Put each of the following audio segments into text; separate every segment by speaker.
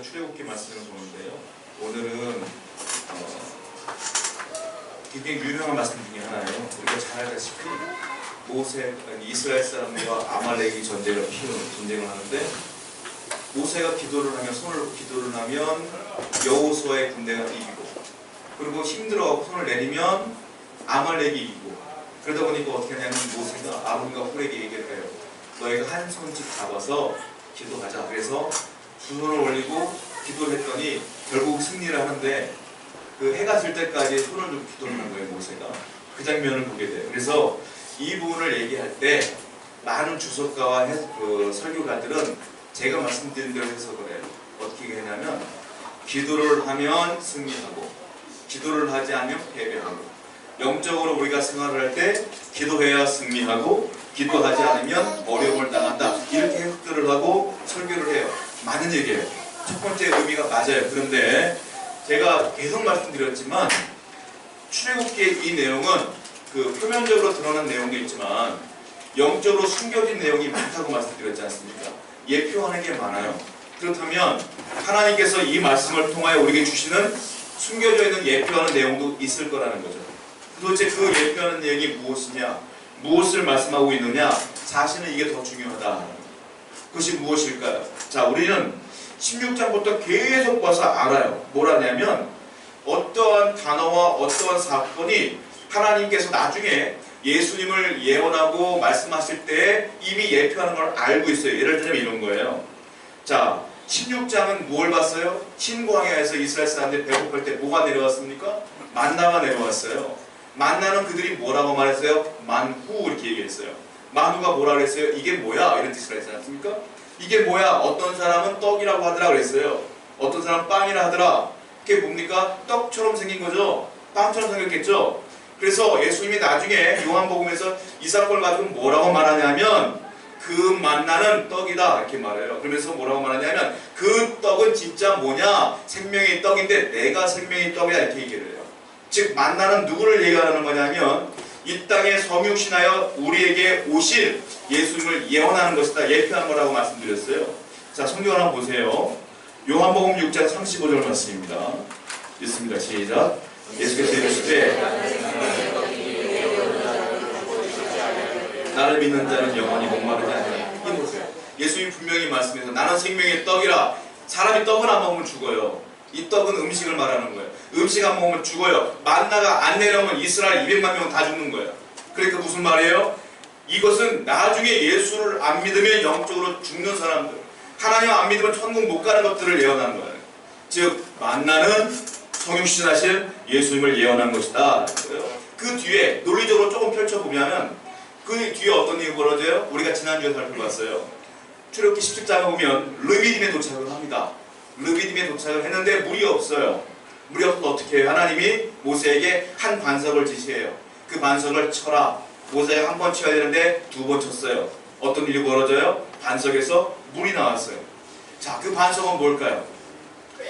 Speaker 1: 출애굽기 말씀을 보는데요. 오늘은 굉장히 유명한 말씀 중에 하나예요. 우리가 잘 알다시피 이스라엘 사람과 아말렉이 전쟁을 하는데, 모세가 기도를 하면, 손을 놓고 기도를 하면 여호수아의 군대가 이기고, 그리고 힘들어하고 손을 내리면 아말렉이 이기고, 그러다 보니까 어떻게 하냐면 모세가 아론과 홀에게 얘기를 해요. 너희가 한 손씩 잡아서 기도하자. 그래서 두 손을 올리고 기도를 했더니 결국 승리를 하는데, 그 해가 질 때까지 손을 들고 기도를 한 거예요, 모세가. 그 장면을 보게 돼요. 그래서 이 부분을 얘기할 때 많은 주석가와 설교가들은 제가 말씀드린 대로 해석을 해요. 어떻게 했냐면, 기도를 하면 승리하고, 기도를 하지 않으면 패배하고, 영적으로 우리가 생활을 할 때 기도해야 승리하고, 기도하지 않으면 어려움을 당한다. 이렇게 해석들을 하고 설교를 해요. 맞는 얘기예요. 첫 번째 의미가 맞아요. 그런데 제가 계속 말씀드렸지만, 출애굽기의 이 내용은 그 표면적으로 드러난 내용도 있지만 영적으로 숨겨진 내용이 많다고 말씀드렸지 않습니까? 예표하는 게 많아요. 그렇다면 하나님께서 이 말씀을 통하여 우리에게 주시는 숨겨져 있는 예표하는 내용도 있을 거라는 거죠. 도대체 그 예표하는 내용이 무엇이냐, 무엇을 말씀하고 있느냐, 사실은 이게 더 중요하다. 그것이 무엇일까요? 자, 우리는 16장부터 계속 봐서 알아요. 뭐라냐면, 어떠한 단어와 어떠한 사건이 하나님께서 나중에 예수님을 예언하고 말씀하실 때 이미 예표하는 걸 알고 있어요. 예를 들면 이런 거예요. 자, 16장은 뭘 봤어요? 신광야에서 이스라엘 사람들이 배고플 때 뭐가 내려왔습니까? 만나가 내려왔어요. 만나는 그들이 뭐라고 말했어요? 만후 이렇게 얘기했어요. 만후가 뭐라 그랬어요? 이게 뭐야? 이런 뜻이라 했지 않습니까? 이게 뭐야? 어떤 사람은 떡이라고 하더라 그랬어요. 어떤 사람은 빵이라 하더라. 그게 뭡니까? 떡처럼 생긴 거죠. 빵처럼 생겼겠죠. 그래서 예수님이 나중에 요한복음에서 이 사건을 가지고 뭐라고 말하냐면, 그 만나는 떡이다 이렇게 말해요. 그러면서 뭐라고 말하냐면, 그 떡은 진짜 뭐냐? 생명의 떡인데 내가 생명의 떡이다 이렇게 얘기를 해요. 즉 만나는 누구를 얘기하는 거냐면, 이 땅에 성육신하여 우리에게 오실 예수님을 예언하는 것이다, 예표하는 거라고 말씀드렸어요. 자, 성경을 한번 보세요. 요한복음 6장 35절 말씀입니다. 읽습니다. 시작. 예수께서 이르시되 나를 믿는 자는 영원히 목마르지 않으리라. 이 보세요. 예수님이 분명히 말씀해서 나는 생명의 떡이라. 사람이 떡을 안 먹으면 죽어요. 이 떡은 음식을 말하는 거예요. 음식 안 먹으면 죽어요. 만나가 안 내려오면 이스라엘 200만 명은 다 죽는 거예요. 그러니까 무슨 말이에요? 이것은 나중에 예수를 안 믿으면 영적으로 죽는 사람들, 하나님 안 믿으면 천국 못 가는 것들을 예언하는 거예요. 즉 만나는 성육신하신 예수님을 예언한 것이다. 그 뒤에 논리적으로 조금 펼쳐보면 그 뒤에 어떤 일이 벌어져요? 우리가 지난주에 살펴봤어요. 출애굽기 17장에 보면 르비딤에 도착을 합니다. 르비딤에 도착을 했는데 물이 없어요. 물이 없어서 어떻게 해요? 하나님이 모세에게 한 반석을 지시해요. 그 반석을 쳐라. 모세가 한 번 쳐야 되는데 두 번 쳤어요. 어떤 일이 벌어져요? 반석에서 물이 나왔어요. 자, 그 반석은 뭘까요?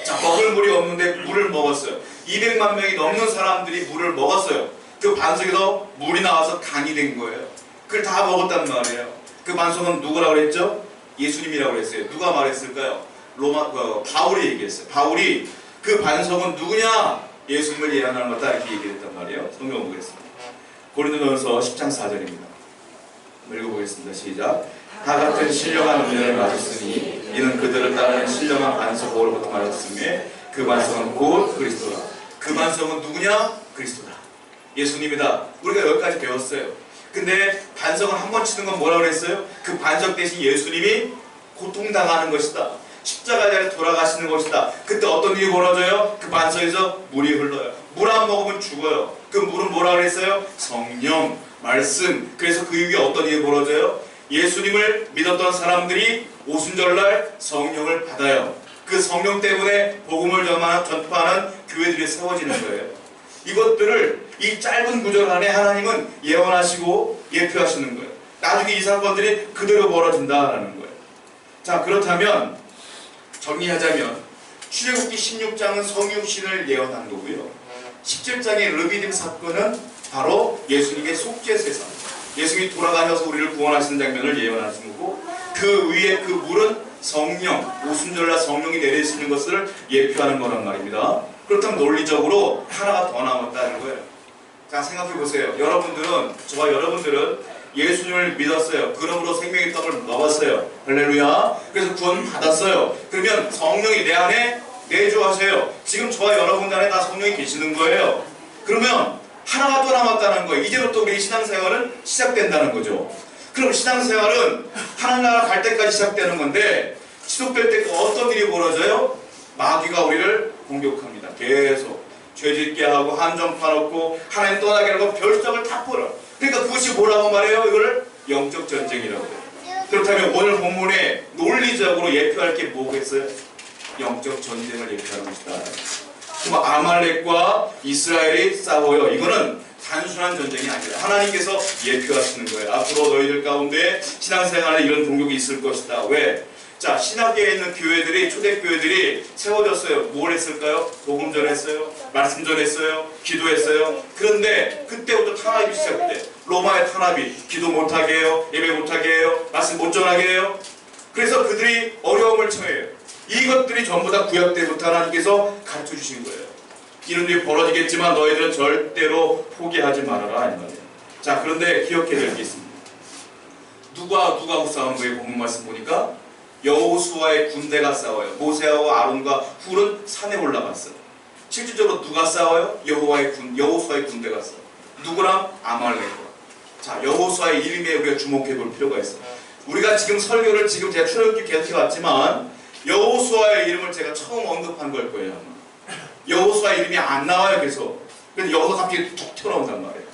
Speaker 1: 자, 먹을 물이 없는데 물을 먹었어요. 200만 명이 넘는 사람들이 물을 먹었어요. 그 반석에서 물이 나와서 강이 된 거예요. 그걸 다 먹었단 말이에요. 그 반석은 누구라고 그랬죠? 예수님이라고 그랬어요. 누가 말했을까요? 바울이 얘기했어요. 바울이 그 반석은 누구냐? 예수님을 예언하는 거다 이렇게 얘기했단 말이에요. 성경 보겠습니다. 고린도전서 10장 4절입니다. 읽어보겠습니다. 시작. 다 같은 신령한 은혜를 맞았으니 이는 그들을 따르는 신령한 반석으로부터 말했으며 그 반석은 곧 그리스도라. 그 반석은 누구냐? 그리스도다. 예수님이다. 우리가 여기까지 배웠어요. 근데 반석을 한 번 치는 건 뭐라고 그랬어요? 그 반석 대신 예수님이 고통당하는 것이다. 십자가에 돌아가시는 것이다. 그때 어떤 일이 벌어져요? 그 반석에서 물이 흘러요. 물 안 먹으면 죽어요. 그 물은 뭐라고 그랬어요? 성령, 말씀. 그래서 그 위에 어떤 일이 벌어져요? 예수님을 믿었던 사람들이 오순절날 성령을 받아요. 그 성령 때문에 복음을 전파하는 교회들이 세워지는 거예요. 이것들을 이 짧은 구절 안에 하나님은 예언하시고 예표하시는 거예요. 나중에 이 사건들이 그대로 벌어진다라는 거예요. 자, 그렇다면 정리하자면 출애굽기 16장은 성육신을 예언한 거고요. 17장의 르비딤 사건은 바로 예수님의 속죄세상, 예수님이 돌아가셔서 우리를 구원하시는 장면을 예언하신 거고, 그 위에 그 물은 성령, 오순절날 성령이 내리시는 것을 예표하는 거란 말입니다. 그렇다면 논리적으로 하나가 더 남았다는 거예요. 자, 생각해 보세요. 저와 여러분들은 예수님을 믿었어요. 그러므로 생명의 떡을 먹었어요. 할렐루야. 그래서 구원 받았어요. 그러면 성령이 내 안에 내주하세요. 지금 저와 여러분들 안에 다 성령이 계시는 거예요. 그러면 하나가 또 남았다는 거예요. 이제부터 우리 신앙생활은 시작된다는 거죠. 그럼 신앙생활은 하나님 나라 갈 때까지 시작되는 건데, 지속될 때 어떤 일이 벌어져요? 마귀가 우리를 공격합니다. 계속 죄짓게 하고 한정파 놓고 하나님 떠나게 하고 별수작을 다 풀어. 그러니까 그것이 뭐라고 말해요? 이걸 영적 전쟁이라고 해요. 그렇다면 오늘 본문에 논리적으로 예표할 게 뭐겠어요? 영적 전쟁을 예표하는 것이다. 그럼 아말렉과 이스라엘이 싸워요. 이거는 단순한 전쟁이 아니라 하나님께서 예표하시는 거예요. 앞으로 너희들 가운데 신앙생활에 이런 공격이 있을 것이다. 왜? 자, 신학계에 있는 교회들이, 초대교회들이 세워졌어요. 뭘 했을까요? 복음 전했어요. 말씀 전했어요. 기도했어요. 그런데 그때부터 탄압이 시작돼. 로마의 탄압이 기도 못하게 해요. 예배 못하게 해요. 말씀 못 전하게 해요. 그래서 그들이 어려움을 처해요. 이것들이 전부 다 구약 때부터 하나님께서 가르쳐 주신 거예요. 이런 일이 벌어지겠지만 너희들은 절대로 포기하지 말아라. 이 말이에요. 자, 그런데 기억해야 될 게 있습니다. 누가 싸우는 거예요? 본문 말씀 보니까 여호수아의 군대가 싸워요. 모세와 아론과 훌은 산에 올라갔어요. 실질적으로 누가 싸워요? 여호수아의 군대가 싸워요. 누구랑? 아말렉과. 자, 여호수아의 이름에 우리가 주목해 볼 필요가 있어요. 우리가 지금 설교를 제가 출애굽기 계속해 왔지만 여호수아의 이름을 제가 처음 언급한 걸 거예요. 여호수아 이름이 안 나와요, 계속. 근데 여기서 갑자기 툭 튀어나온단 말이에요.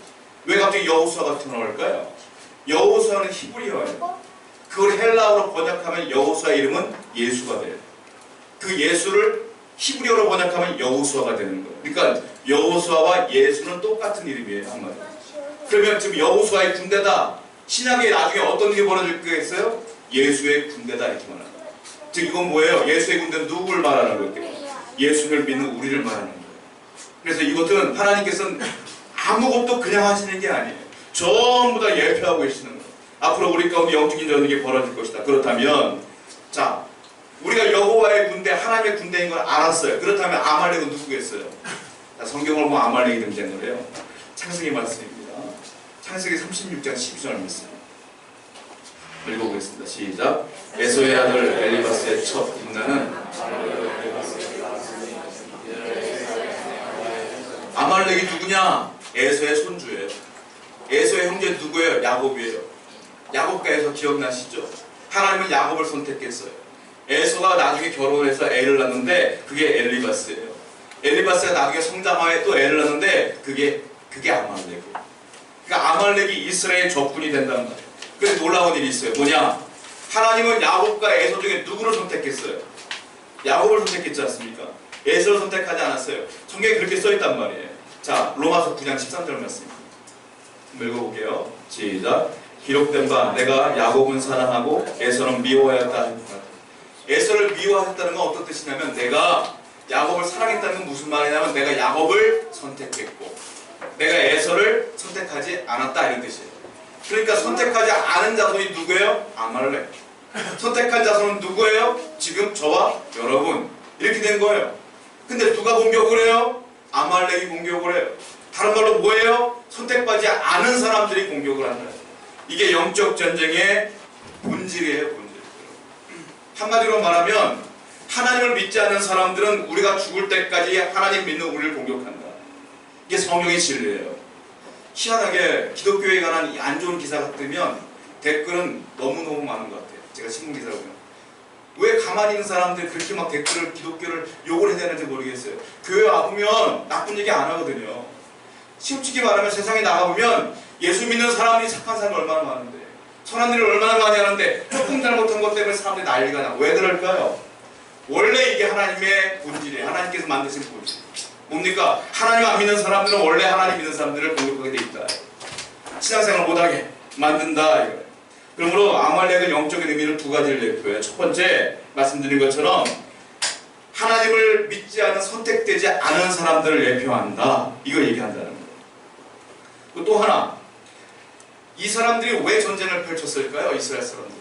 Speaker 1: 왜 갑자기 여호수아가 튀어나올까요? 여호수아는 히브리어예요. 그걸 헬라어로 번역하면 여호수아 이름은 예수가 돼요. 그 예수를 히브리어로 번역하면 여호수아가 되는 거예요. 그러니까 여호수아와 예수는 똑같은 이름이에요, 한마디로. 그러면 지금 여호수아의 군대다. 신약에 나중에 어떤 일이 벌어질 거겠어요? 예수의 군대다, 이렇게 말합니다. 즉 이건 뭐예요? 예수의 군대는 누구를 말하는 거예요? 예수를 믿는 우리를 말하는 거예요. 그래서 이것은 하나님께서는 아무것도 그냥 하시는 게 아니에요. 전부 다 예표하고 계시는 거예요. 앞으로 우리 가운데 영적인 전쟁이 벌어질 것이다. 그렇다면 자, 우리가 여호와의 군대, 하나님의 군대인 걸 알았어요. 그렇다면 아말렉은 누구겠어요? 자, 성경을 보면 아말렉이 등장을 해요. 창세기 말씀입니다. 창세기 36장 12절 말씀 읽어보겠습니다. 시작. 에서의 아들 엘리바스의 첫 인나는 아말렉이 누구냐? 에서의 손주예요. 에서의 형제 누구예요? 야곱이에요. 야곱과 에서 기억나시죠? 하나님은 야곱을 선택했어요. 에서가 나중에 결혼해서 애를 낳는데 그게 엘리바스예요. 엘리바스가 나중에 성장하에 또 애를 낳는데 그게 아말렉이에요. 그러니까 아말렉이 이스라엘 적군이 된다는 거예요. 그래서 놀라운 일이 있어요. 뭐냐? 하나님은 야곱과 에서 중에 누구를 선택했어요? 야곱을 선택했지 않습니까? 에서를 선택하지 않았어요. 성경에 그렇게 써있단 말이에요. 자, 로마서 9장 13절 말씀 읽어볼게요. 시작. 기록된 바 내가 야곱은 사랑하고 에서는 미워하였다. 에서를 미워하였다는 건 어떤 뜻이냐면 내가 야곱을 사랑했다는 건 무슨 말이냐면 내가 야곱을 선택했고 내가 에서를 선택하지 않았다, 이런 뜻이에요. 그러니까 선택하지 않은 자손이 누구예요? 아말렉. 선택한 자손은 누구예요? 지금 저와 여러분. 이렇게 된 거예요. 근데 누가 공격을 해요? 아말렉이 공격을 해요. 다른 말로 뭐예요? 선택받지 않은 사람들이 공격을 한다. 이게 영적 전쟁의 본질이에요, 본질. 한마디로 말하면 하나님을 믿지 않는 사람들은 우리가 죽을 때까지 하나님 믿는 우리를 공격한다. 이게 성경의 진리예요. 희한하게 기독교에 관한 안 좋은 기사가 뜨면 댓글은 너무너무 많은 것 같아요. 제가 신문 기사를 보면. 왜 가만히 있는 사람들이 그렇게 막 댓글을, 기독교를 욕을 해야 되는지 모르겠어요. 교회 와보면 나쁜 얘기 안 하거든요. 솔직히 말하면 세상에 나가보면 예수 믿는 사람이 착한 사람이 얼마나 많은데, 선한 일을 얼마나 많이 하는데 조금 잘못한 것 때문에 사람들이 난리가 나. 왜 그럴까요? 원래 이게 하나님의 본질이에요. 하나님께서 만드신 본질. 뭡니까? 하나님 안 믿는 사람들은 원래 하나님 믿는 사람들을 공격하게 돼 있다. 신앙생활 못하게 만든다, 이거예요. 그러므로 아말렉은 영적인 의미를 두 가지를 예표해요. 첫 번째, 말씀드린 것처럼 하나님을 믿지 않은, 선택되지 않은 사람들을 예표한다. 이걸 얘기한다는 거예요. 또 하나, 이 사람들이 왜 전쟁을 펼쳤을까요? 이스라엘 사람들.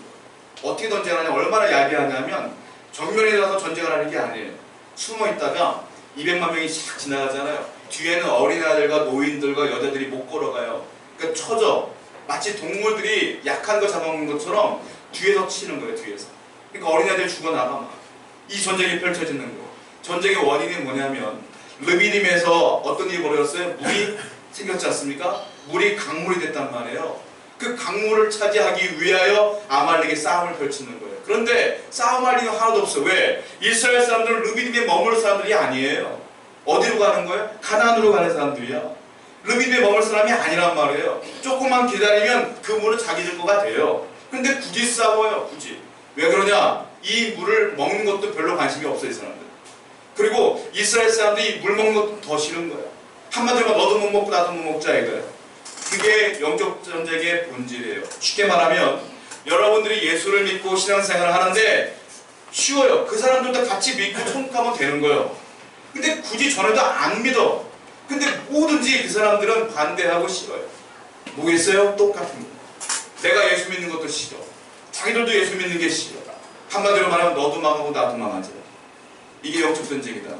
Speaker 1: 어떻게 전쟁하냐, 얼마나 야비하냐면 정면에 나서 전쟁을 하는 게 아니에요. 숨어 있다가 200만 명이 싹 지나가잖아요. 뒤에는 어린아이들과 노인들과 여자들이 못 걸어가요. 그러니까 처져. 마치 동물들이 약한 거 잡아먹는 것처럼 뒤에서 치는 거예요. 뒤에서. 그러니까 어린아이들 죽어나가 막. 이 전쟁이 펼쳐지는 거. 전쟁의 원인이 뭐냐면 르비딤에서 어떤 일이 벌어졌어요? 물이 생겼지 않습니까? 물이 강물이 됐단 말이에요. 그 강물을 차지하기 위하여 아말렉이 싸움을 펼치는 거예요. 그런데 싸움할 이유가 하나도 없어요. 왜? 이스라엘 사람들은 르비딤에 머물 사람들이 아니에요. 어디로 가는 거예요? 가나안으로 가는 사람들이야. 르비딤에 머물 사람이 아니란 말이에요. 조금만 기다리면 그 물은 자기들 거가 돼요. 근데 굳이 싸워요. 굳이. 왜 그러냐? 이 물을 먹는 것도 별로 관심이 없어요. 이 사람들. 그리고 이스라엘 사람들이 물 먹는 것도 더 싫은 거예요. 한마디로 너도 못 먹고 나도 못 먹자 이거예요. 그게 영적 전쟁의 본질이에요. 쉽게 말하면 여러분들이 예수를 믿고 신앙생활을 하는데 쉬워요. 그 사람들도 같이 믿고 통곡하면 되는 거예요. 근데 굳이 전에도 안 믿어. 근데 뭐든지 그 사람들은 반대하고 싫어요. 뭐겠어요? 똑같은 거. 내가 예수 믿는 것도 싫어. 자기들도 예수 믿는 게 싫어. 한마디로 말하면 너도 망하고 나도 망하지. 이게 영적 전쟁이다.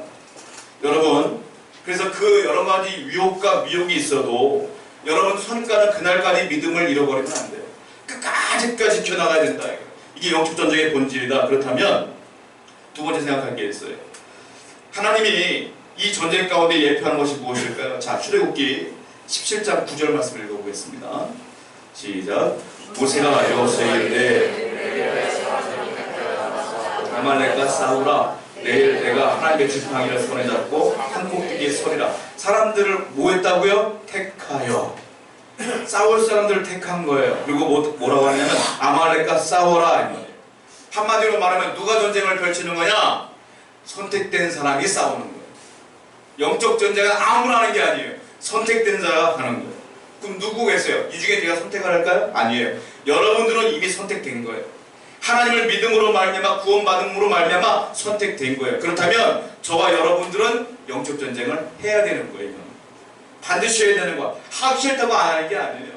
Speaker 1: 여러분, 그래서 그 여러 가지 유혹과 미혹이 있어도 여러분 선가는 그날까지 믿음을 잃어버리면 안 돼요. 끝까지 지켜나가야 된다. 이게 영적 전쟁의 본질이다. 그렇다면 두 번째 생각할 게 있어요. 하나님이 이 전쟁 가운데 예표하는 것이 무엇일까요? 자, 출애굽기 17장 9절 말씀을 읽어보겠습니다. 시작. 모세가 여호수아에게 이르되 아말렉과 싸우라. 내일 내가 하나님의 지팡이를 손에 잡고 한 꼭대기에 서리라. 사람들을 뭐 했다고요? 택하여. 싸울 사람들을 택한 거예요. 그리고 뭐라고 하냐면 아말렉과 싸워라. 이 말이에요. 한마디로 말하면 누가 전쟁을 펼치는 거냐? 선택된 사람이 싸우는 거예요. 영적 전쟁은 아무나 하는 게 아니에요. 선택된 자가 하는 거예요. 그럼 누구겠어요? 이 중에 네가 선택을 할까요? 아니에요. 여러분들은 이미 선택된 거예요. 하나님을 믿음으로 말미암아 구원받음으로 말미암아 선택된 거예요. 그렇다면 저와 여러분들은 영적 전쟁을 해야 되는 거예요. 반드시 해야 되는 거야. 하기 싫다고 안 하는 게 아니에요.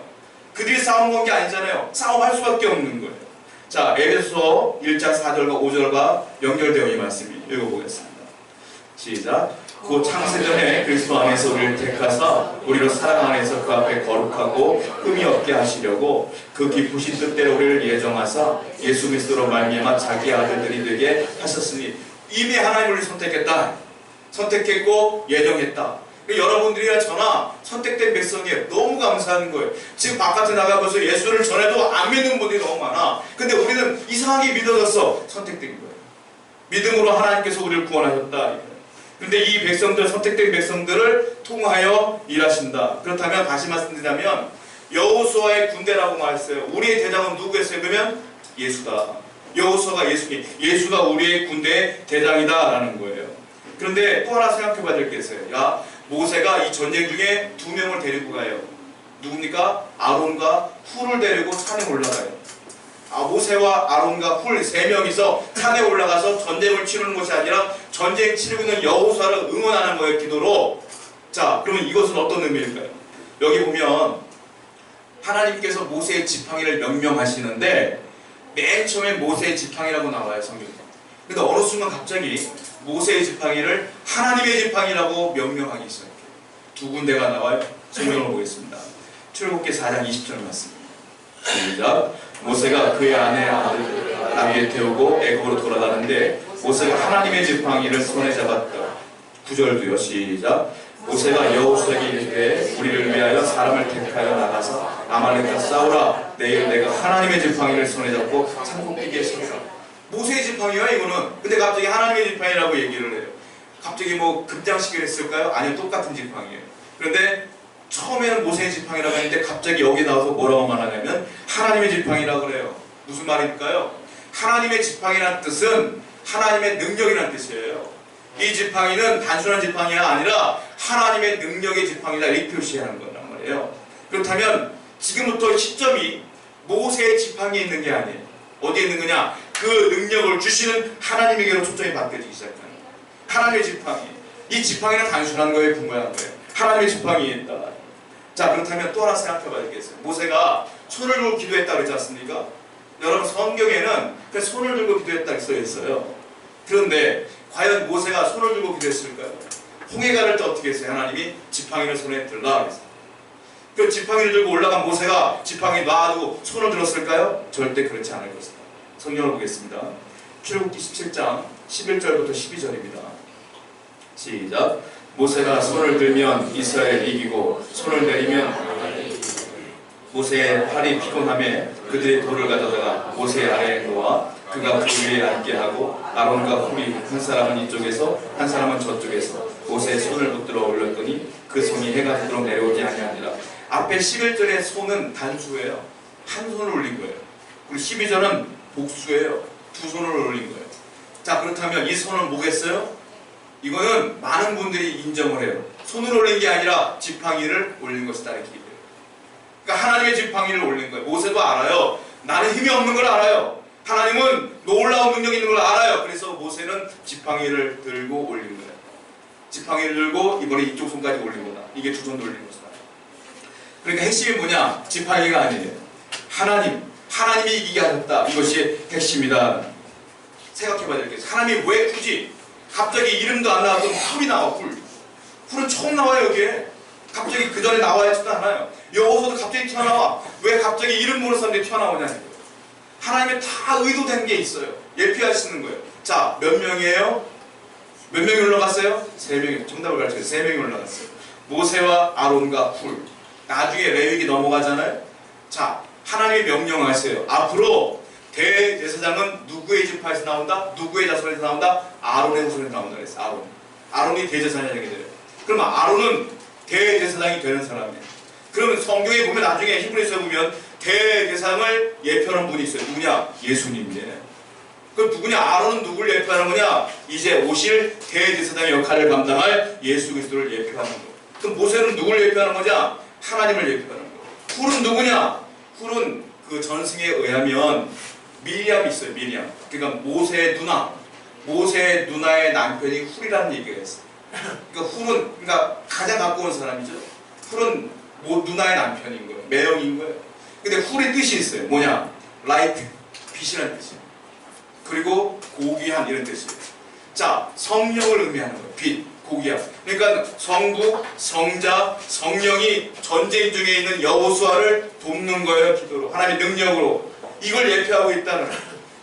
Speaker 1: 그들이 싸움 건 게 아니잖아요. 싸움할 수밖에 없는 거예요. 자, 에베소 1장 4절과 5절과 연결되어 이 말씀이 읽어보겠습니다. 시작. 그 창세전에 그리스도 안에서 우리를 택하사 우리를 사랑 안에서 그 앞에 거룩하고 흠이 없게 하시려고 그 기쁘신 뜻대로 우리를 예정하사 예수 그리스도로 말미암아 자기 아들들이 되게 하셨으니 이미 하나님을 선택했다. 선택했고 예정했다. 여러분들이나 저나 선택된 백성이에요. 너무 감사한 거예요. 지금 바깥에 나가면서 예수를 전에도 안 믿는 분들이 너무 많아. 근데 우리는 이상하게 믿어져서 선택된 거예요. 믿음으로 하나님께서 우리를 구원하셨다. 그런데 이 백성들, 선택된 백성들을 통하여 일하신다. 그렇다면 다시 말씀드리자면 여호수아의 군대라고 말했어요. 우리의 대장은 누구였어요? 그러면 예수다. 여호수아가 예수가 우리의 군대의 대장이다 라는 거예요. 그런데 또 하나 생각해 봐야 될 게 있어요. 야, 모세가 이 전쟁 중에 2명을 데리고 가요. 누굽니까? 아론과 훌을 데리고 산에 올라가요. 모세와 아론과 훌 3명이서 산에 올라가서 전쟁을 치르는 것이 아니라 전쟁 치르고 있는 여호수아를 응원하는 거예요. 기도로. 자, 그러면 이것은 어떤 의미일까요? 여기 보면 하나님께서 모세의 지팡이를 명명하시는데 맨 처음에 모세의 지팡이라고 나와요. 성경에. 근데 어느 순간 갑자기 모세의 지팡이를 하나님의 지팡이라고 명명하기 시작해요. 두 군데가 나와요. 성경을 보겠습니다. 출애굽기 4장 20절 말씀입니다. 시작. 모세가 그의 아내 아들 나귀에 태우고 애굽으로 돌아가는데 모세가 하나님의 지팡이를 손에 잡았다. 9절도요. 시작. 모세가 여호수아에게 이르되 우리를 위하여 사람을 택하여 나가서 아말렉과 싸우라. 내일 내가 하나님의 지팡이를 손에 잡고 산꼭대기에 서리라. 모세의 지팡이야 이거는. 근데 갑자기 하나님의 지팡이라고 얘기를 해요. 갑자기 뭐 급장시키를 했을까요? 아니요, 똑같은 지팡이에요. 그런데 처음에는 모세의 지팡이라고 했는데 갑자기 여기 나와서 뭐라고 말하냐면 하나님의 지팡이라고 그래요. 무슨 말일까요? 하나님의 지팡이라는 뜻은 하나님의 능력이라는 뜻이에요. 이 지팡이는 단순한 지팡이가 아니라 하나님의 능력의 지팡이다 이렇게 표시하는 거란 말이에요. 그렇다면 지금부터 시점이 모세의 지팡이에 있는 게 아니에요. 어디에 있는 거냐? 그 능력을 주시는 하나님에게로 초점이 바뀌어지기 시작하는 거예요. 하나님의 지팡이. 이 지팡이는 단순한 거에 불과한 거예요. 하나님의 지팡이에 있다. 자, 그렇다면 또 하나 생각해 봐야겠어요. 모세가 손을 들고 기도했다 그러지 않습니까? 여러분 성경에는 그 손을 들고 기도했다고 써 있어요. 그런데 과연 모세가 손을 들고 기도했을까요? 홍해 가를 때 어떻게 했어요? 하나님이 지팡이를 손에 들라 그랬어요. 그 지팡이를 들고 올라간 모세가 지팡이 놔두고 손을 들었을까요? 절대 그렇지 않을 것이다. 성경을 보겠습니다. 출애굽기 17장 11절부터 12절입니다. 시작. 모세가 손을 들면 이스라엘 이기고 손을 내리면 모세의 팔이 피곤하며 그들의 돌을 가져다가 모세 아래에 놓아 그가 그 위에 앉게 하고 아론과 훌이 한 사람은 이쪽에서 한 사람은 저쪽에서 모세의 손을 붙들어 올렸더니 그 손이 해가 되도록 내려오지 아니하니라. 앞에 11절의 손은 단수예요. 한 손을 올린 거예요. 그리고 12절은 복수예요. 두 손을 올린 거예요. 자, 그렇다면 이 손은 뭐겠어요? 이거는 많은 분들이 인정을 해요. 손을 올린 게 아니라 지팡이를 올린 것이다 이렇게 얘기해요. 그러니까 하나님의 지팡이를 올린 거예요. 모세도 알아요. 나는 힘이 없는 걸 알아요. 하나님은 놀라운 능력이 있는 걸 알아요. 그래서 모세는 지팡이를 들고 올린 거예요. 지팡이를 들고 이번에 이쪽 손까지 올린 거다. 이게 두 손도 올린 것이다. 그러니까 핵심이 뭐냐? 지팡이가 아니에요. 하나님이 이기게 하셨다. 이것이 핵심이다. 생각해봐야 될 게 있어요. 하나님이 왜 굳이 갑자기 이름도 안 나왔던 훌이 나와. 훌은 처음 나와요. 여기에 갑자기 그 전에 나와야지도 않아요. 여호수아도 갑자기 튀어나와. 왜 갑자기 이름 모르는 사람들이 튀어나오냐는 거예요. 하나님의 다 의도된 게 있어요. 예피하시는 거예요. 자, 몇 명이에요? 몇 명이 올라갔어요? 3명이. 정답을 가르쳐요. 3명이 올라갔어요. 모세와 아론과 훌. 나중에 레위기 넘어가잖아요. 자, 하나님이 명령하세요. 앞으로 대제사장은 누구의 지파에서 나온다? 누구의 자손에서 나온다? 아론의 후손에서 나온다 그랬어요. 아론이 대제사장이 돼요. 그러면 아론은 대제사장이 되는 사람이에요. 그러면 성경에 보면 나중에 히브리서에 보면 대제사장을 예표하는 분이 있어요. 누구냐? 예수님이에요. 그 누구냐? 아론은 누구를 예표하는 거냐? 이제 오실 대제사장의 역할을 감당할 예수 그리스도를 예표하는 거예요. 그럼 모세는 누구를 예표하는 거냐? 하나님을 예표하는 거예요. 훌은 누구냐? 훌은 그 전승에 의하면 미리암이 있어요. 미리암. 그러니까 모세의 누나의 남편이 훌이라는 얘기가 있어요. 그러니까 훌은 가장 가까운 사람이죠. 훌은 누나의 남편인 거예요. 매형인 거예요. 근데 훌의 뜻이 있어요. 뭐냐? 라이트, 빛이라는 뜻이에요. 그리고 고귀한 이런 뜻이에요. 자, 성령을 의미하는 거예요. 빛, 고귀한. 그러니까 성부, 성자, 성령이 전쟁 중에 있는 여호수아를 돕는 거예요. 기도로. 하나님의 능력으로. 이걸 예표하고 있다는 거예요.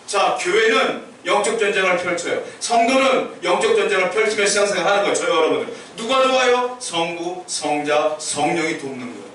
Speaker 1: 자, 교회는 영적 전쟁을 펼쳐요. 성도는 영적 전쟁을 펼치며 신앙생활 하는 거예요. 저희 여러분들. 누가 도와요? 성부, 성자, 성령이 돕는 거예요.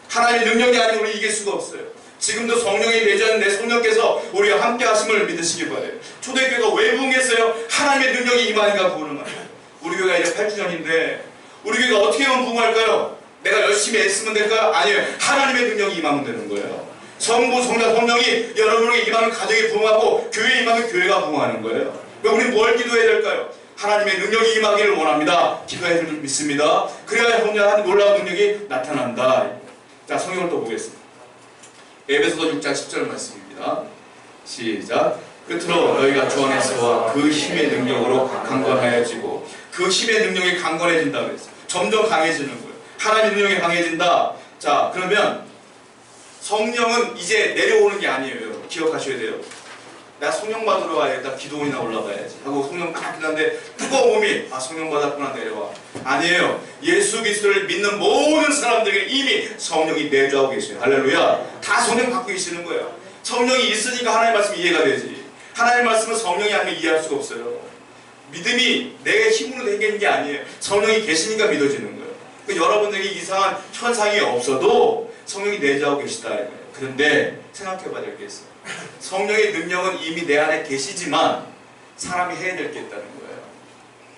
Speaker 1: 하나님의 능력이 아니면 우리 이길 수가 없어요. 지금도 성령이 내주하는 내 성령께서 우리와 함께 하심을 믿으시기 바래요. 초대교회가 왜 부흥했어요? 하나님의 능력이 임하니까 부흥하는 거예요. 우리 교회가 이제 8주년인데 우리 교회가 어떻게 하면 부흥할까요? 내가 열심히 애쓰면 될까요? 아니에요. 하나님의 능력이 임하면 되는 거예요. 성부, 성자, 성령이 여러분에게 임하면 가정이 부흥하고 교회에 임하면 교회가 부흥하는 거예요. 그럼 우리는 뭘 기도해야 될까요? 하나님의 능력이 임하기를 원합니다. 기도해야 될 줄 믿습니다. 그래야 혼자 놀라운 능력이 나타난다. 자, 성경을 또 보겠습니다. 에베소서 6장 10절 말씀입니다. 시작. 끝으로 너희가 주 안에서와 그 힘의 능력으로 강건하여지고, 그 힘의 능력이 강건해진다 그랬어요. 점점 강해지는 거예요. 하나님의 능력이 강해진다. 자, 그러면 성령은 이제 내려오는 게 아니에요. 여러분 기억하셔야 돼요. 나 성령 받으러 와야겠다. 기도원이나 올라가야지 하고 성령 딱 기도하는데 뜨거운 몸이 성령 받았구나 내려와. 아니에요. 예수 그리스도를 믿는 모든 사람들에게 이미 성령이 내주하고 계세요. 할렐루야. 다 성령 갖고 계시는 거예요. 성령이 있으니까 하나님의 말씀이 이해가 되지. 하나님의 말씀은 성령이 아니면 이해할 수가 없어요. 믿음이 내 힘으로 되는 게 아니에요. 성령이 계시니까 믿어지는 거예요. 그러니까 여러분들에게 이상한 현상이 없어도 성령이 내주하고 계시다. 그런데 생각해봐야 될 게 있어요. 성령의 능력은 이미 내 안에 계시지만 사람이 해야 될 게 있다는 거예요.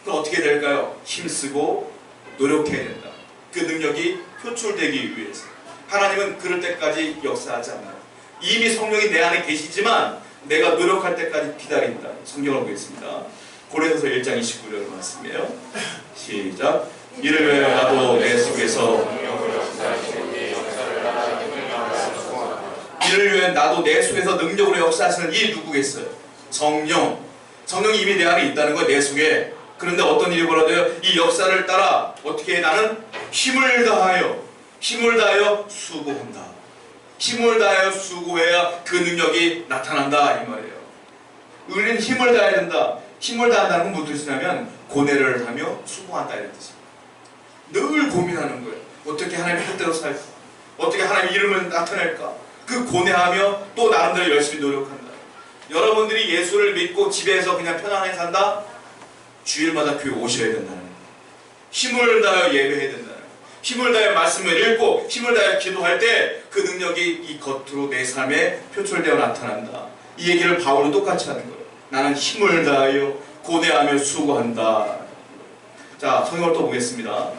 Speaker 1: 그럼 어떻게 될까요? 힘쓰고 노력해야 된다. 그 능력이 표출되기 위해서. 하나님은 그럴 때까지 역사하지 않아요. 이미 성령이 내 안에 계시지만 내가 노력할 때까지 기다린다. 성경을 보겠습니다. 고린도서 1장 29절 말씀이에요. 시작. 이를 위하여 나도 내 속에서 이를 위해 나도 내 속에서 능력으로 역사하시는 이 누구겠어요? 성령. 성령이 이미 내 안에 있다는 거예요. 내 속에. 그런데 어떤 일이 벌어져요? 이 역사를 따라 어떻게 해? 나는 힘을 다하여 수고한다. 힘을 다하여 수고해야 그 능력이 나타난다 이 말이에요. 우리는 힘을 다해야 된다. 힘을 다한다는 건 무슨 뜻이냐면 고뇌를 하며 수고한다 이런 뜻입니다. 늘 고민하는 거예요. 어떻게 하나님의 뜻대로 살까? 어떻게 하나님의 이름을 나타낼까? 그 고뇌하며 또 나름대로 열심히 노력한다. 여러분들이 예수를 믿고 집에서 그냥 편안하게 산다? 주일마다 교회 오셔야 된다는 거예요. 힘을 다하여 예배해야 된다는 거예요. 힘을 다하여 말씀을 읽고 힘을 다하여 기도할 때 그 능력이 이 겉으로 내 삶에 표출되어 나타난다. 이 얘기를 바울은 똑같이 하는 거예요. 나는 힘을 다하여 고뇌하며 수고한다. 자, 성경을 또 보겠습니다.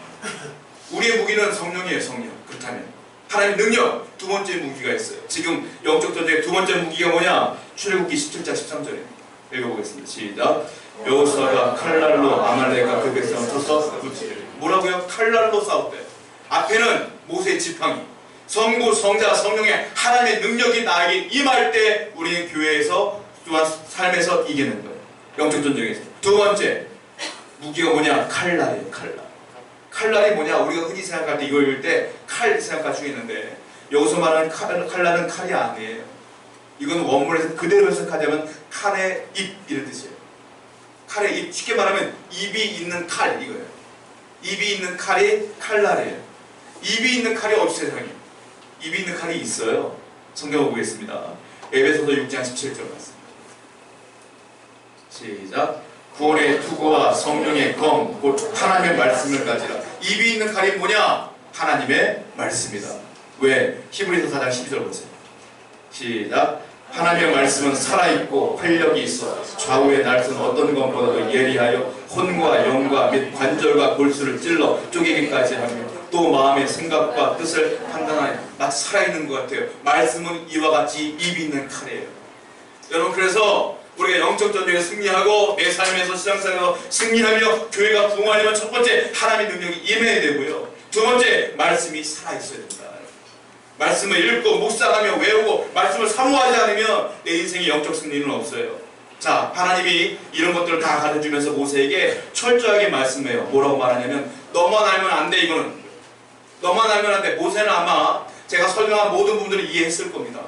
Speaker 1: 우리의 무기는 성령이에요. 성령. 그렇다면 하나님의 능력, 두 번째 무기가 있어요. 지금 영적 전쟁의 두 번째 무기가 뭐냐? 출애굽기 17장 13절입니다. 읽어보겠습니다. 시작. 여호수아가 칼날로 아말렉과 그 백성을 쳐서 뭐라고요? 칼날로 싸웠대. 앞에는 모세의 지팡이, 성부, 성자, 성령의 하나님의 능력이 나에게 임할 때 우리는 교회에서 또한 삶에서 이기는 거예요. 영적 전쟁에서. 두 번째 무기가 뭐냐? 칼날이에요. 칼날이 뭐냐? 우리가 흔히 생각할 때 이거 읽을 때 칼 생각할 수 있는데 여기서 말하는 칼날은 칼이 아니에요. 이건 원문에서 그대로 해석하자면 칼의 입 이런 뜻이에요. 칼의 입, 쉽게 말하면 입이 있는 칼 이거예요. 입이 있는 칼이 칼날이에요. 입이 있는 칼이 어디 세상에? 입이 있는 칼이 있어요. 성경을 보겠습니다. 에베소서 6장 17절 말씀. 시작. 구원의 투구와 성령의 검, 곧 하나님의 말씀을 가지라. 입이 있는 칼이 뭐냐? 하나님의 말씀이다. 왜? 히브리서 4장 12절 보세요. 시작. 하나님의 말씀은 살아있고 활력이 있어 좌우의 날선 어떤 것보다도 예리하여 혼과 영과 및 관절과 골수를 찔러 쪼개기까지 하며 또 마음의 생각과 뜻을 판단하여 마치 살아있는 것 같아요. 말씀은 이와 같이 입이 있는 칼이에요. 여러분, 그래서 우리가 영적 전쟁에 승리하고 내 삶에서 신앙생활에서 승리하며 교회가 부흥하려면 첫 번째 하나님의 능력이 임해야 되고요. 두 번째 말씀이 살아있어야 된다. 말씀을 읽고 묵상하며 외우고 말씀을 사모하지 않으면 내 인생의 영적 승리는 없어요. 자, 하나님이 이런 것들을 다 가르쳐주면서 모세에게 철저하게 말씀해요. 뭐라고 말하냐면 너만 알면 안 돼. 이거는 너만 알면 안 돼. 모세는 아마 제가 설명한 모든 부분들을 이해했을 겁니다.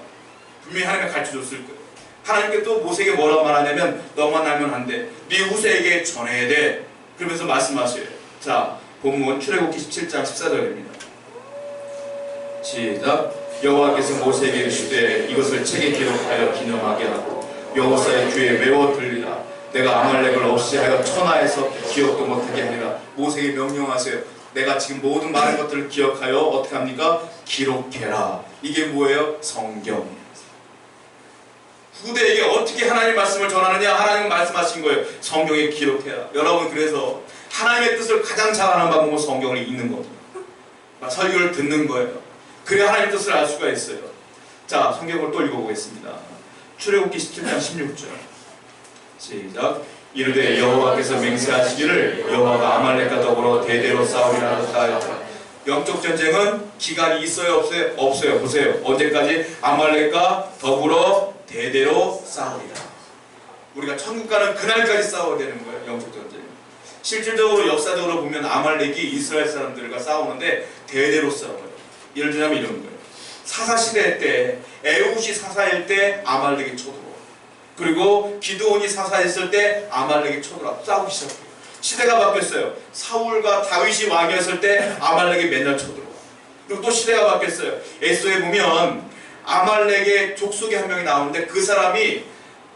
Speaker 1: 분명히 하나님이 가르쳐줬을 거예요. 하나님께 또 모세에게 뭐라고 말하냐면 너만 알면 안 돼. 네 후세에게 전해야 돼. 그러면서 말씀하셔요. 자, 본문 출애굽기 17장 14절입니다. 시작. 여호와께서 모세에게 이르시되 이것을 책에 기록하여 기념하게 하고 여호수아의 귀에 외워 들리라. 내가 아말렉을 없이 하여 천하에서 기억도 못하게 하리라. 모세에게 명령하세요. 내가 지금 모든 많은 것들을 기억하여 어떻게 합니까? 기록해라. 이게 뭐예요? 성경. 후대에게 어떻게 하나님의 말씀을 전하느냐? 하나님 말씀하신 거예요. 성경에 기록해라. 여러분, 그래서 하나님의 뜻을 가장 잘 아는 방법은 성경을 읽는 겁니다. 설교를 듣는 거예요. 그래야 하나님의 뜻을 알 수가 있어요. 자, 성경을 또 읽어보겠습니다. 출애굽기 17장 16절. 시작. 이르되 여호와께서 맹세하시기를 여호와가 아말렉과 더불어 대대로 싸우리라 하였다. 영적 전쟁은 기간이 있어요? 없어요? 없어요. 보세요. 언제까지? 아말렉과 더불어 대대로 싸우리라. 우리가 천국 가는 그날까지 싸워야 되는 거예요. 영적 전쟁. 실질적으로 역사적으로 보면 아말렉이 이스라엘 사람들과 싸우는데 대대로 싸워요. 예를 들자면 이런 거예요. 사사시대 때, 에훗이 사사일 때 아말렉이 쳐들어와. 그리고 기드온이 사사했을 때 아말렉이 쳐들어와. 싸우기 시작해요. 시대가 바뀌었어요. 사울과 다윗이 왕이었을 때 아말렉이 맨날 쳐들어와. 그리고 또 시대가 바뀌었어요. 에스더에 보면 아말렉의 족속의 한 명이 나오는데 그 사람이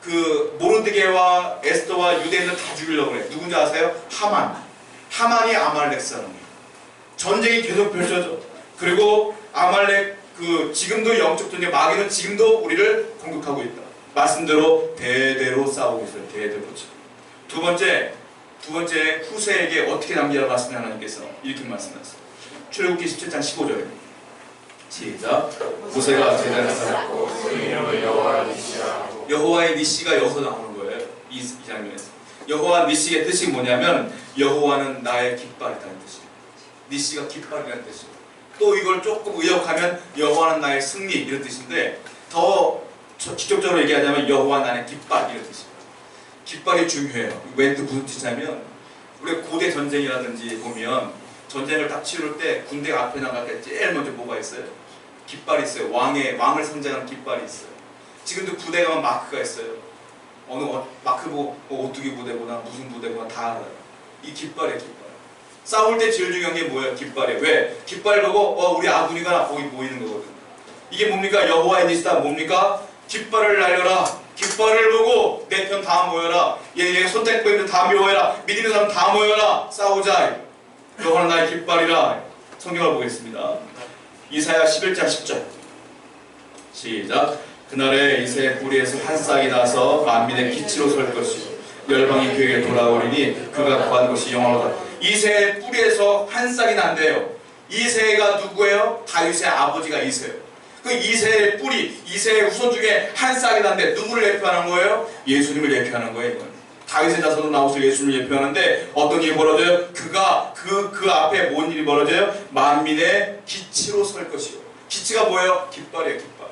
Speaker 1: 그 모르드게와 에스더와 유대인을 다 죽이려고 그래. 누군지 아세요? 하만. 하만이 아말렉 사람이에요. 전쟁이 계속 펼쳐져. 그리고 아말렉 지금도 영적 전쟁 마귀는 지금도 우리를 공격하고 있다. 말씀대로 대대로 싸우고 있어요. 대대로. 두 번째 후세에게 어떻게 남기라고 말씀을 하나님께서 이렇게 말씀하셨어요. 출애굽기 17장 15절입니다. 시작. 모세가 제단을 쌓았고 여호와의 니시가 여기서 나오는 거예요. 이 장면에서. 여호와 니시의 뜻이 뭐냐면 여호와는 나의 깃발이라는 뜻이에요. 니시가 깃발이라는 뜻이에요. 또 이걸 조금 의역하면 여호와는 나의 승리 이런 뜻인데 더 직접적으로 얘기하자면 여호와 나의 깃발 이런 뜻이에요. 깃발이 중요해요. 왜 또 무슨 뜻이냐면 우리 고대 전쟁이라든지 보면 전쟁을 딱 치를 때 군대가 앞에 나갈 때 제일 먼저 뭐가 있어요? 깃발이 있어요. 왕을 상징하는 깃발이 있어요. 지금도 부대 가면 마크가 있어요. 마크 보고 오뚜기 부대구나 무슨 부대구나 다 알아요. 이 깃발이에요. 깃발. 싸울 때 제일 중요한 게 뭐예요? 깃발이에요. 왜? 깃발 보고 우리 아군이가 거기 모이는 거거든요. 이게 뭡니까? 여호와의 니스다 뭡니까? 깃발을 날려라. 깃발을 보고 내 편 다 모여라. 얘 손잡고 있는 다 모여라. 믿는 사람 다 모여라. 싸우자. 여호와는 나의 깃발이라. 성경을 보겠습니다. 이사야 11장 10절 시작. 그날에 이새의 뿌리에서 한 싹이 나서 만민의 기치로 설 것이요 열방이 그에게 돌아오리니 그가 구한 것이 영원하다. 이새의 뿌리에서 한 싹이 난대요. 이새가 누구예요? 다윗의 아버지가 이새예요. 그 이새의 뿌리, 이새의 후손 중에 한 싹이 난데 누구를 예표하는 거예요? 예수님을 예표하는 거예요. 다윗의 자손으로 나오셔서 예수님을 예표하는데 어떤 일이 벌어져요? 그가 그 앞에 뭔 일이 벌어져요? 만민의 기치로 설 것이요. 기치가 뭐예요? 깃발이에요. 깃발.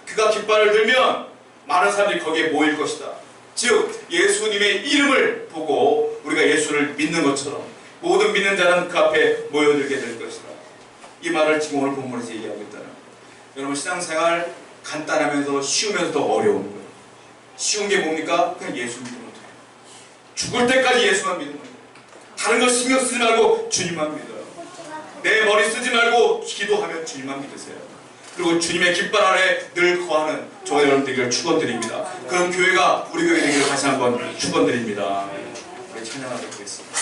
Speaker 1: 그가 깃발을 들면 많은 사람들이 거기에 모일 것이다. 즉 예수님의 이름을 보고 우리가 예수를 믿는 것처럼 모든 믿는 자는 그 앞에 모여들게 될 것이다. 이 말을 지금 오늘 본문에서 얘기하고 있다는 거예요. 여러분 신앙생활 간단하면서 쉬우면서도 어려운 거예요. 쉬운 게 뭡니까? 그냥 예수 믿는 거예요. 죽을 때까지 예수만 믿는 거예요. 다른 거 신경 쓰지 말고 주님만 믿어요. 내 머리 쓰지 말고 기도하면 주님만 믿으세요. 그리고 주님의 깃발 아래 늘 거하는 저와 여러분 되기를 축원드립니다. 그런 교회가 우리 교회 되기를 다시 한번 축원드립니다. 우리 찬양하도록 하겠습니다.